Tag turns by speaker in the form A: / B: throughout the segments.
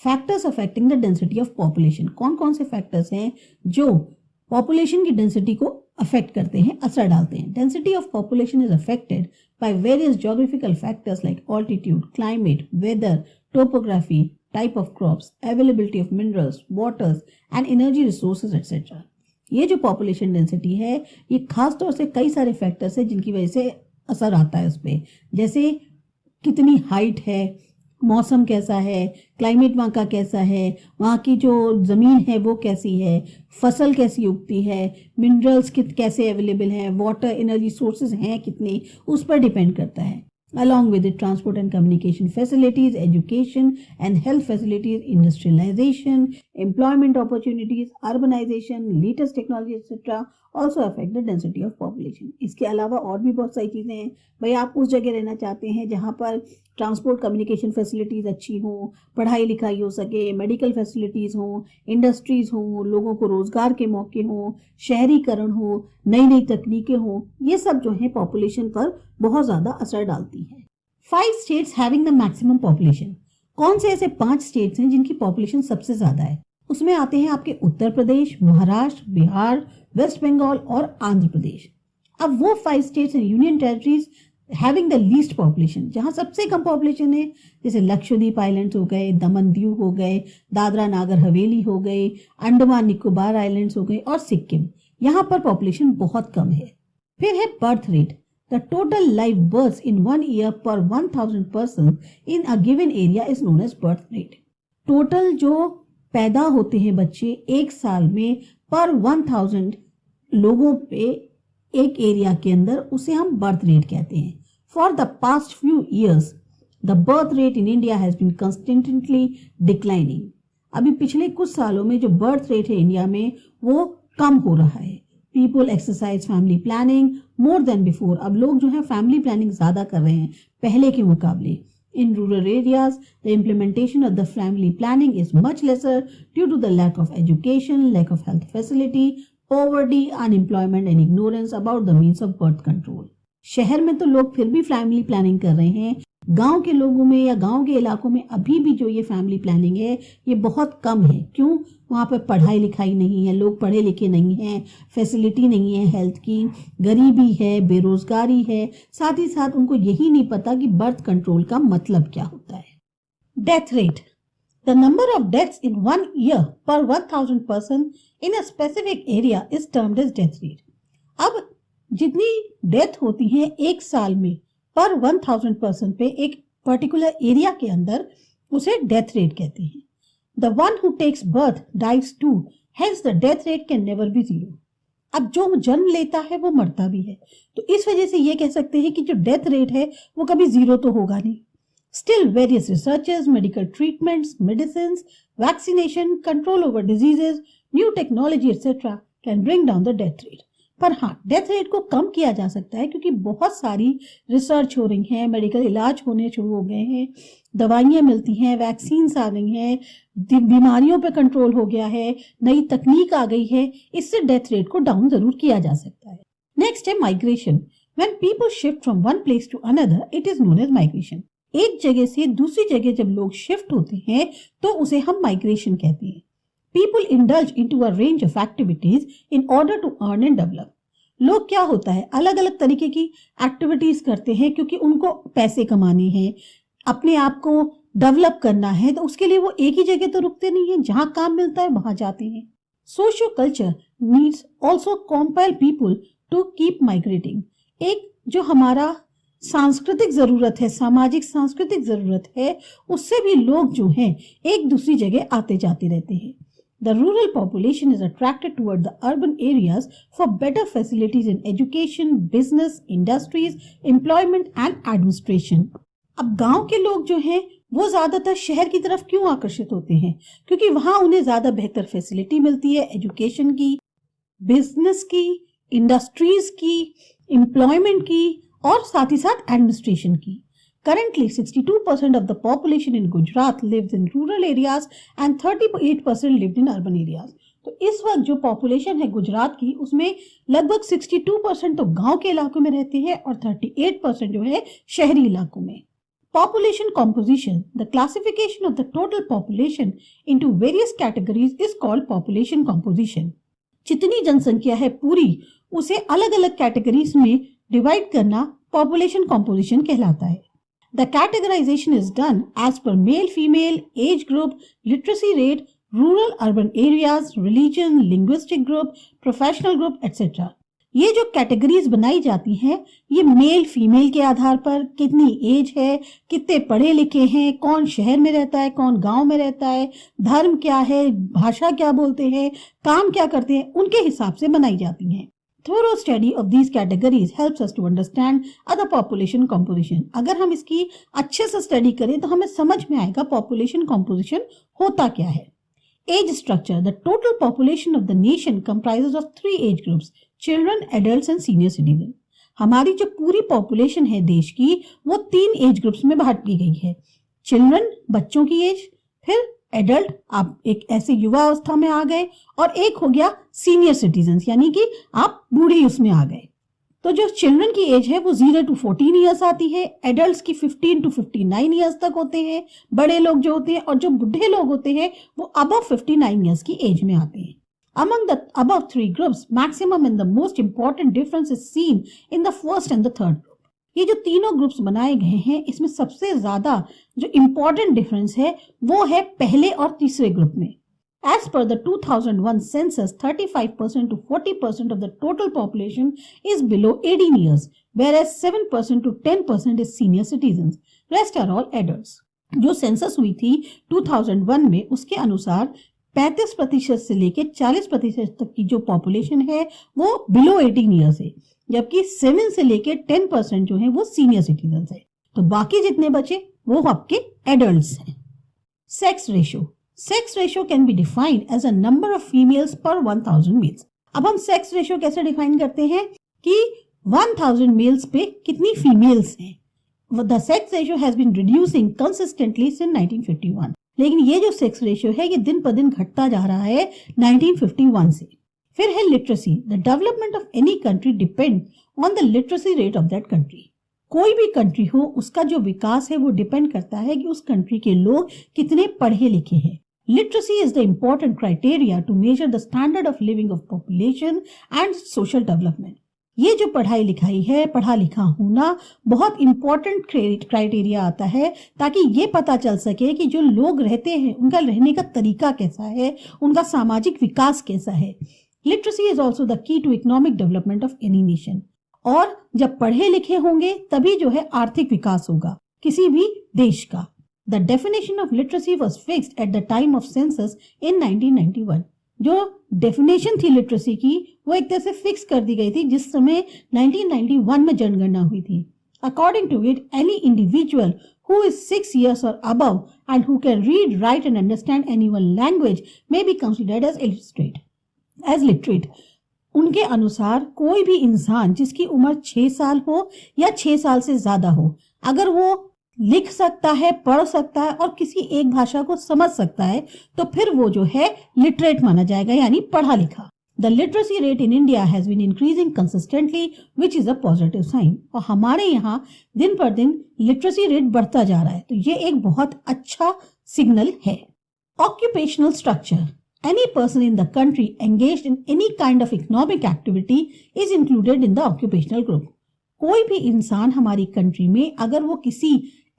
A: Factors affecting the density of population, कौन कौन से फैक्टर्स हैं जो पॉपुलेशन की डेंसिटी को अफेक्ट करते हैं, असर डालते हैं। Density of population is affected by various geographical factors like altitude, climate, weather, topography, type of crops, availability of minerals, waters and energy resources etcetera. ये जो पॉपुलेशन डेंसिटी है ये खास तौर से कई सारे फैक्टर्स हैं जिनकी वजह से असर आता है उस पर, जैसे कितनी हाइट है, मौसम कैसा है, क्लाइमेट वहाँ का कैसा है, वहाँ की जो ज़मीन है वो कैसी है, फसल कैसी उगती है, मिनरल्स कैसे अवेलेबल हैं, वाटर एनर्जी सोर्सेज हैं कितने, उस पर डिपेंड करता है। Along with it, transport and communication facilities, education and health facilities, industrialization, employment opportunities, urbanization, latest technology, etc. also affect the density of population. इसके अलावा और भी बहुत सारी चीज़ें हैं। भाई आप उस जगह रहना चाहते हैं जहाँ पर ट्रांसपोर्ट कम्युनिकेशन फैसिलिटीज़ अच्छी हों, पढ़ाई लिखाई हो सके, मेडिकल फैसिलिटीज़ हों, इंडस्ट्रीज़ हों, लोगों को रोज़गार के मौके हों, शहरीकरण हो, नई नई तकनीकें हों, ये सब जो है पॉपुलेशन पर बहुत ज़्यादा असर डालती है। 5 states having the maximum population, कौन से ऐसे 5 स्टेट्स हैं जिनकी पॉपुलेशन सबसे ज़्यादा है? उसमें आते हैं आपके उत्तर प्रदेश, महाराष्ट्र, बिहार, वेस्ट बंगाल और आंध्र प्रदेश। अब वो 5 states and union territories having the least population, जहां सबसे कम पॉपुलेशन है, जैसे लक्षद्वीप आइलैंड्स हो गए, दमन दीव हो गए, दादरा नागर हवेली हो गए, अंडमान निकोबार आइलैंड्स हो गए और सिक्किम, यहाँ पर पॉपुलेशन बहुत कम है। फिर है birth rate, the total live birth in 1 year per 1000 person in a given area is known as birth rate। Total जो पैदा होते हैं बच्चे एक साल में पर 1000 लोगों पे एक एरिया के अंदर, उसे हम बर्थ रेट कहते हैं। For the past few years the birth rate in India has been constantly declining. अभी पिछले कुछ सालों में जो बर्थ रेट है इंडिया में वो कम हो रहा है। People exercise family planning more than before, अब लोग जो है फैमिली प्लानिंग ज्यादा कर रहे हैं पहले के मुकाबले। In rural areas, the implementation of the family planning is much lesser due to the lack of education, lack of health facility, poverty, unemployment and ignorance about the means of birth control। शहर में तो लोग फिर भी family planning कर रहे हैं, गांव के लोगों में या गांव के इलाकों में अभी भी जो ये फैमिली प्लानिंग है ये बहुत कम है। क्यों? वहाँ पर पढ़ाई लिखाई नहीं है, लोग पढ़े लिखे नहीं हैं, फैसिलिटी नहीं है हेल्थ की, गरीबी है, बेरोजगारी है, साथ ही साथ उनको यही नहीं पता कि बर्थ कंट्रोल का मतलब क्या होता है। Death rate, the number of deaths in 1 year per 1000 person in a specific area is termed as death rate। अब जितनी डेथ होती है एक साल में पर 1000 पर्सन पे एक पर्टिकुलर एरिया के अंदर, उसे डेथ रेट कहते हैं। The one who takes birth dies too, hence the death rate can never be 0। अब जो जन्म लेता है वो मरता भी है, तो इस वजह से ये कह सकते हैं कि जो डेथ रेट है वो कभी 0 तो होगा नहीं। Still various researches, medical treatments, medicine, vaccination, control over diseases, new technology etcetera can bring down the death rate. पर हाँ, डेथ रेट को कम किया जा सकता है क्योंकि बहुत सारी रिसर्च हो रही है, मेडिकल इलाज होने शुरू हो गए हैं, दवाइयाँ मिलती हैं, वैक्सीन्स आ गई हैं, बीमारियों पे कंट्रोल हो गया है, नई तकनीक आ गई है, इससे डेथ रेट को डाउन जरूर किया जा सकता है। नेक्स्ट है migration. When people shift from one place to another it is known as migration. एक जगह से दूसरी जगह जब लोग शिफ्ट होते हैं तो उसे हम माइग्रेशन कहते हैं। People indulge into a range of activities in order to earn and develop। लोग क्या होता है अलग अलग तरीके की एक्टिविटीज करते हैं क्योंकि उनको पैसे कमाने हैं, अपने आप को डेवलप करना है, तो उसके लिए वो एक ही जगह तो रुकते नहीं है, जहां काम मिलता है वहां जाते हैं। Socio culture needs also compel people to keep migrating. एक जो हमारा सांस्कृतिक जरूरत है, सामाजिक सांस्कृतिक जरूरत है, उससे भी लोग जो हैं एक दूसरी जगह आते जाते रहते हैं। The rural population is attracted toward the urban areas for better facilities in education, business, industries, employment and administration। अब गांव के लोग जो हैं वो ज्यादातर शहर की तरफ क्यों आकर्षित होते हैं? क्योंकि वहां उन्हें ज्यादा बेहतर फैसिलिटी मिलती है, एजुकेशन की, बिजनेस की, इंडस्ट्रीज की, एम्प्लॉयमेंट की और साथ ही साथ एडमिनिस्ट्रेशन की। Currently, 62% of the population in Gujarat lives in rural areas and 38% lived in urban areas। तो इस वक्त जो पॉपुलेशन है गुजरात की उसमें लगभग 62% तो गांव के इलाकों में रहते हैं और 38% जो है शहरी इलाकों में। Population composition, the classification of the total population into various categories is called population composition. जितनी जनसंख्या है पूरी उसे अलग अलग कैटेगरीज में डिवाइड करना पॉपुलेशन कॉम्पोजिशन कहलाता है. The categorization is done as per male, female, age group, literacy rate, rural, urban areas, religion, linguistic group, professional group, etc. ये जो कैटेगरीज बनाई जाती हैं ये मेल फीमेल के आधार पर, कितनी एज है, कितने पढ़े लिखे हैं, कौन शहर में रहता है, कौन गांव में रहता है, धर्म क्या है, भाषा क्या बोलते हैं, काम क्या करते हैं, उनके हिसाब से बनाई जाती हैं. Thorough study of these categories helps us to understand other population composition. अगर हम इसकी अच्छे से स्टडी करें तो हमें समझ में आएगा population composition होता क्या है. Age structure. The total population of the nation comprises of 3 age groups: children, adults and senior citizens. हमारी जो पूरी पॉपुलेशन है देश की वो 3 एज ग्रुप्स में बांट दी गई है. चिल्ड्रन, बच्चों की एज, फिर एडल्ट, आप एक ऐसे युवा अवस्था में आ गए, और एक हो गया सीनियर सिटीजन्स, यानी कि आप बूढ़ी उसमें आ गए. तो जो चिल्ड्रन की एज है वो 0 to 14 ईयर्स आती है, एडल्ट्स की 15 to 59 ईयर्स तक होते हैं, बड़े लोग जो होते हैं, और जो बुढ़े लोग होते हैं वो अबव 59 ईयर्स की एज में आते हैं. Among the above 3 groups, maximum and the most important difference is seen in the first and the third group. ये जो तीनों ग्रुप्स बनाए गए हैं इसमें सबसे ज्यादा जो इम्पोर्टेंट डिफरेंस है वो है पहले और तीसरे ग्रुप में. As per the 2001 census, 35% to 40% of the total population is below 18 years, whereas 7% to 10% is senior citizens. Rest are all adults. जो सेंसस हुई थी 2001 में उसके अनुसार 35% से लेकर 40% तक की जो पॉपुलेशन है वो बिलो 18 ईयर्स है, जबकि 7 से लेकर 10% जो है वो सीनियर सिटीजन है. तो बाकी जितने बचे वो आपके एडल्ट्स हैं. Sex ratio. Sex ratio can be defined as a number of females per 1000 mails. अब हम सेक्स रेशियो कैसे डिफाइन करते हैं कि 1000 मेल्स पे कितनी फीमेल्स हैं. The sex ratio has been reducing consistently since 1951. लेकिन ये जो सेक्स रेशियो है ये दिन पर दिन घटता जा रहा है 1951 से. फिर है literacy. The development of any country depend on the literacy rate of that country. कोई भी कंट्री हो उसका जो विकास है वो डिपेंड करता है कि उस कंट्री के लोग कितने पढ़े लिखे हैं. Literacy is the important criteria to measure the standard of living of population and social development. ये जो पढ़ाई लिखाई है, पढ़ा लिखा होना बहुत इंपॉर्टेंट क्राइटेरिया आता है ताकि ये पता चल सके कि जो लोग रहते हैं उनका रहने का तरीका कैसा है, उनका सामाजिक विकास कैसा है. Literacy is also the key to economic development of any nation. और जब पढ़े लिखे होंगे तभी जो है आर्थिक विकास होगा किसी भी देश का. The definition of literacy was fixed at the time of census इन 1991. जो डेफिनेशन थी लिटरेसी की वो एक तरह से फिक्स कर दी गई थी जिस समय 1991 में जनगणना हुई थी. According to it, any individual who is 6 years or above and who can read, write and understand any one language may be considered as literate. उनके अनुसार कोई भी इंसान जिसकी उम्र 6 साल हो या 6 साल से ज्यादा हो, अगर वो लिख सकता है, पढ़ सकता है और किसी एक भाषा को समझ सकता है तो फिर वो जो है लिटरेट माना जाएगा, यानी पढ़ा लिखा. The literacy rate in India has been increasing consistently which is a positive sign. और हमारे यहाँ दिन पर दिन लिटरेसी रेट बढ़ता जा रहा है, तो ये एक बहुत अच्छा सिग्नल है. Occupational structure. Any person in the country engaged in any kind of economic activity is included in the occupational group. कोई भी इंसान हमारी कंट्री में अगर वो किसी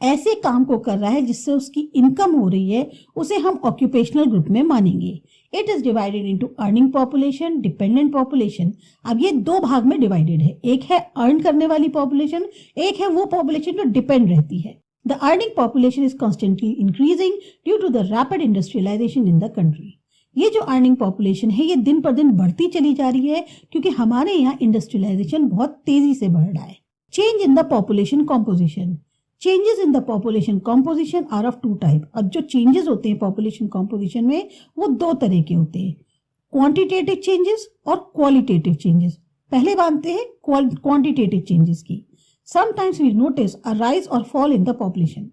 A: ऐसे काम को कर रहा है जिससे उसकी इनकम हो रही है उसे हम ऑक्यूपेशनल ग्रुप में मानेंगे. It is divided into earning population, dependent population. अब ये 2 भाग में डिवाइडेड है. एक है अर्न करने वाली पॉपुलेशन, एक है वो पॉपुलेशन जो डिपेंड रहती है. The earning population is constantly increasing due to the rapid industrialisation in the country. ये जो अर्निंग पॉपुलेशन है ये दिन पर दिन बढ़ती चली जा रही है क्योंकि हमारे यहाँ इंडस्ट्रियलाइजेशन बहुत तेजी से बढ़ रहा है. Change in the population composition. Changes in the population composition are of 2 type. अब जो चेंजेस होते हैं पॉपुलेशन कॉम्पोजिशन में वो 2 तरह के होते हैं, क्वांटिटेटिव चेंजेस और क्वालिटेटिव चेंजेस. पहले मानते हैं क्वांटिटेटिव चेंजेस की. Sometimes we notice a rise और फॉल इन द पॉपुलेशन.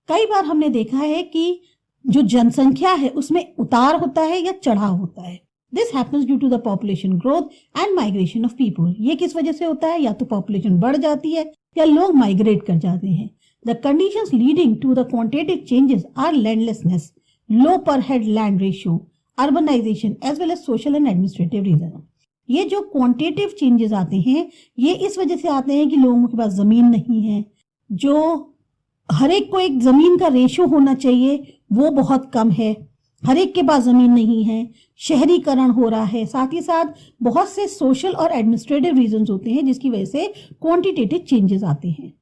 A: कई बार हमने देखा है कि जो जनसंख्या है उसमें उतार होता है या चढ़ाव होता है. This happens due to the population growth and migration of people. ये किस वजह से होता है? या तो पॉपुलेशन बढ़ जाती है या लोग माइग्रेट कर जाते हैं. The conditions leading to the quantitative changes are landlessness, low per head land ratio, urbanization as well as social and administrative reasons. ये जो क्वांटिटेटिव चेंजेस आते हैं ये इस वजह से आते हैं कि लोगों के पास जमीन नहीं है, जो हर एक को एक जमीन का रेशियो होना चाहिए वो बहुत कम है, हर एक के पास जमीन नहीं है, शहरीकरण हो रहा है, साथ ही साथ बहुत से सोशल और एडमिनिस्ट्रेटिव रीजंस होते हैं जिसकी वजह से क्वांटिटेटिव चेंजेस आते हैं.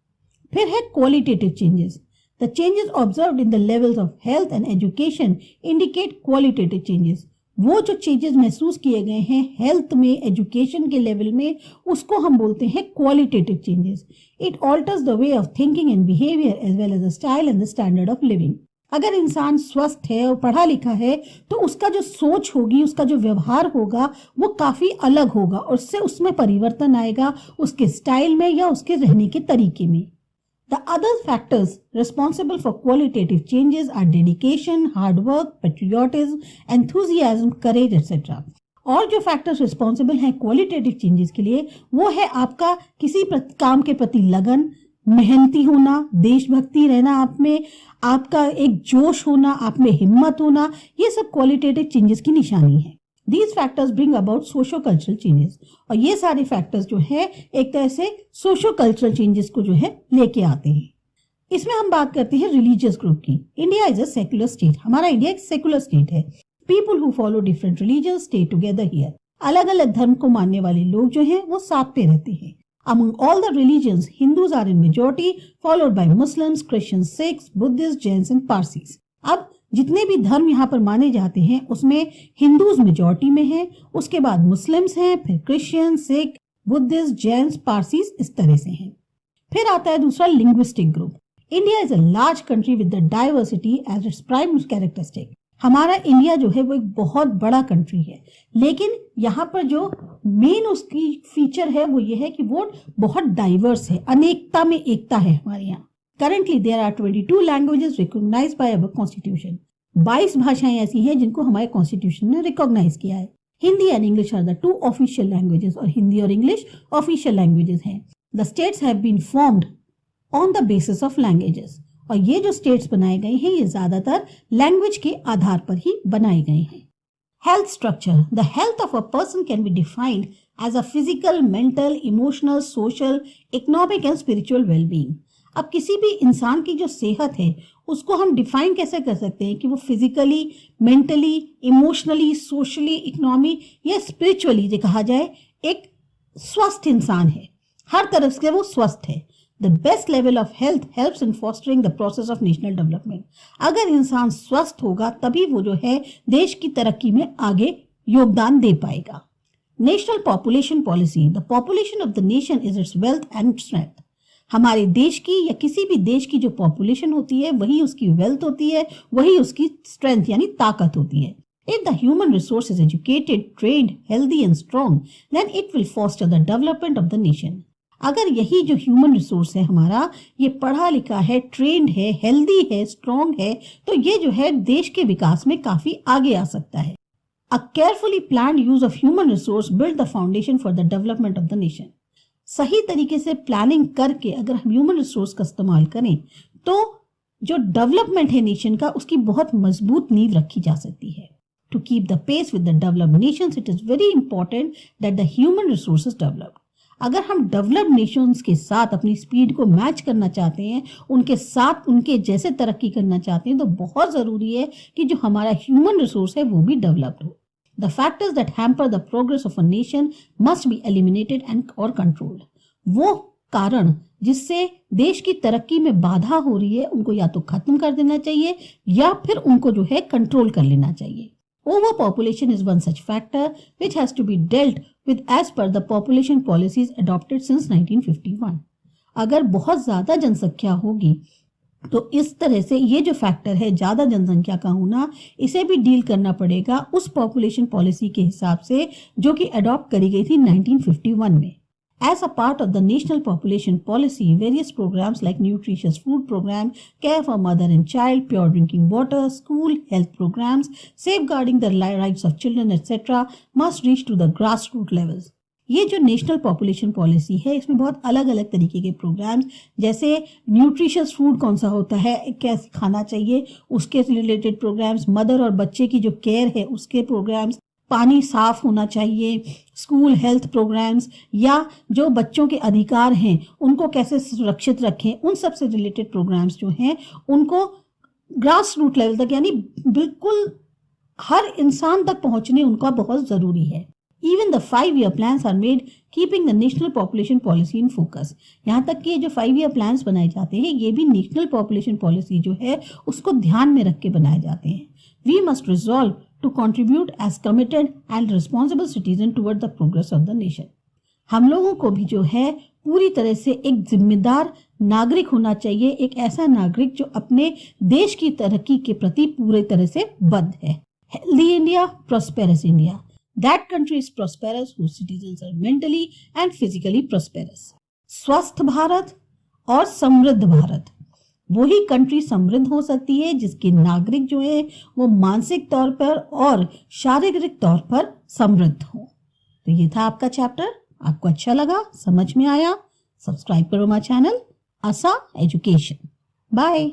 A: फिर है qualitative changes. The changes observed in the levels of health and education indicate qualitative changes. वो जो चेंजेस महसूस किए गए हैं हेल्थ में, एजुकेशन के लेवल में, उसको हम बोलते हैं qualitative changes. It alters the way of thinking and behaviour as well as the style and the standard of living. अगर इंसान स्वस्थ है और पढ़ा लिखा है तो उसका जो सोच होगी, उसका जो व्यवहार होगा वो काफी अलग होगा और उससे उसमें परिवर्तन आएगा उसके स्टाइल में या उसके रहने के तरीके में. The other factors responsible for qualitative changes are dedication, hard work, patriotism, enthusiasm, courage, etc. और जो फैक्टर्स रिस्पॉन्सिबल हैं क्वालिटेटिव चेंजेस के लिए वो है आपका किसी काम के प्रति लगन, मेहनती होना, देशभक्ति रहना आप में, आपका एक जोश होना, आप में हिम्मत होना, ये सब क्वालिटेटिव चेंजेस की निशानी है. These factors bring about socio-cultural changes. और ये सारे फैक्टर्स जो है एक तरह से सोशो-कल्चरल चेंजेस को जो है लेके आते हैं. इसमें हम बात करते हैं रिलीजियस ग्रुप की. India is a secular state. हमारा इंडिया एक सेक्युलर स्टेट है. People who follow different religions stay together here. अलग अलग धर्म को मानने वाले लोग जो हैं वो साथ पे रहते हैं. Among all the religions, Hindus are in majority, followed by Muslims, Christians, Sikhs, Buddhists, Jains and Parsis. अब जितने भी धर्म यहाँ पर माने जाते हैं उसमें हिंदूज मेजॉरिटी में हैं, उसके बाद मुस्लिम्स हैं, फिर क्रिश्चियन, सिख, बुद्धिस्ट, जैन्स, पारसीज इस तरह से हैं. फिर आता है दूसरा linguistic group. India is a large country with the diversity as its prime characteristic. हमारा इंडिया जो है वो एक बहुत बड़ा कंट्री है, लेकिन यहाँ पर जो मेन उसकी फीचर है वो ये है कि वो बहुत डाइवर्स है, अनेकता में एकता है हमारे यहाँ. Currently, there are 22 languages recognized by our constitution. 22 भाषाएं ऐसी हैं जिनको हमारे कॉन्स्टिट्यूशन ने रिकॉग्नाइज किया है. Hindi and English are the two official languages और हिंदी और इंग्लिश ऑफिशियल लैंग्वेजेस हैं. The states have been formed on the basis of languages. और ये जो स्टेट्स बनाए गए हैं ये ज्यादातर लैंग्वेज के आधार पर ही बनाए गए हैं. Health structure. The health of a person can be defined as a physical, mental, emotional, social, economic and spiritual wellbeing. अब किसी भी इंसान की जो सेहत है उसको हम डिफाइन कैसे कर सकते हैं कि वो physically, mentally, emotionally, socially, economy या स्पिरिचुअली जो कहा जाए एक स्वस्थ इंसान है, हर तरफ से वो स्वस्थ है. The best level of health helps in fostering the process of national development. अगर इंसान स्वस्थ होगा तभी वो जो है देश की तरक्की में आगे योगदान दे पाएगा. National population policy. The population of the nation is it's wealth and strength. हमारे देश की या किसी भी देश की जो पॉपुलेशन होती है वही उसकी वेल्थ होती है, वही उसकी स्ट्रेंथ यानी ताकत होती है. If the human resource is educated, trained, healthy and strong, then it will foster the development of the nation. अगर यही जो ह्यूमन रिसोर्स है हमारा ये पढ़ा लिखा है, ट्रेन्ड है, हेल्दी है, स्ट्रॉन्ग है, तो ये जो है देश के विकास में काफी आगे आ सकता है. A carefully planned use of human resource build the foundation for the development of the nation. सही तरीके से प्लानिंग करके अगर हम ह्यूमन रिसोर्स का इस्तेमाल करें तो जो डेवलपमेंट है नेशन का उसकी बहुत मजबूत नींव रखी जा सकती है. To keep the pace with the developed nations it is very important that the human resources developed. अगर हम डेवलप्ड नेशंस के साथ अपनी स्पीड को मैच करना चाहते हैं, उनके साथ उनके जैसे तरक्की करना चाहते हैं, तो बहुत जरूरी है कि जो हमारा ह्यूमन रिसोर्स है वो भी डेवलप्ड हो. The factors that hamper the progress of a nation must be eliminated and or controlled. वो कारण जिससे देश की तरक्की में बाधा हो रही है उनको या तो खत्म कर देना चाहिए या फिर उनको जो है कंट्रोल कर लेना चाहिए. Overpopulation is one such factor which has to be dealt with as per the population policies adopted since 1951. अगर बहुत ज्यादा जनसंख्या होगी तो इस तरह से ये जो फैक्टर है ज्यादा जनसंख्या का होना, इसे भी डील करना पड़ेगा उस पॉपुलेशन पॉलिसी के हिसाब से जो कि अडॉप्ट करी गई थी 1951 में. As a part of the national population policy, various programs like nutritious food program, care for mother and child, pure drinking water, school health programs, safeguarding the rights of children, etc. must reach to the grassroots levels. ये जो national population policy है इसमें बहुत अलग अलग तरीके के programmes, जैसे न्यूट्रिशियस फूड कौन सा होता है, कैसे खाना चाहिए, उसके रिलेटेड प्रोग्राम्स, मदर और बच्चे की जो केयर है उसके प्रोग्राम्स, पानी साफ होना चाहिए, स्कूल हेल्थ प्रोग्राम्स, या जो बच्चों के अधिकार हैं उनको कैसे सुरक्षित रखें, उन सब से रिलेटेड प्रोग्राम्स जो हैं उनको ग्रास रूट लेवल तक, यानी बिल्कुल हर इंसान तक पहुंचने उनका बहुत जरूरी है। Even the 5-year plans are made keeping the national population policy in focus. यहाँ तक कि जो 5-year plans बनाए जाते हैं ये भी नेशनल पॉपुलेशन पॉलिसी जो है उसको ध्यान में रख के बनाए जाते हैं। We must resolve to contribute as committed and responsible citizen toward the progress of the nation. हम लोगों को भी जो है पूरी तरह से एक जिम्मेदार नागरिक होना चाहिए, एक ऐसा नागरिक जो अपने देश की तरक्की के प्रति पूरी तरह से बद्ध है। Healthy India, prosperous India. That country is prosperous whose citizens are mentally and physically prosperous. स्वस्थ भारत और समृद्ध भारत, वही कंट्री समृद्ध हो सकती है जिसके नागरिक जो है वो मानसिक तौर पर और शारीरिक तौर पर समृद्ध हो। तो ये था आपका चैप्टर। आपको अच्छा लगा, समझ में आया? सब्सक्राइब करो माय चैनल आसा एजुकेशन। बाय।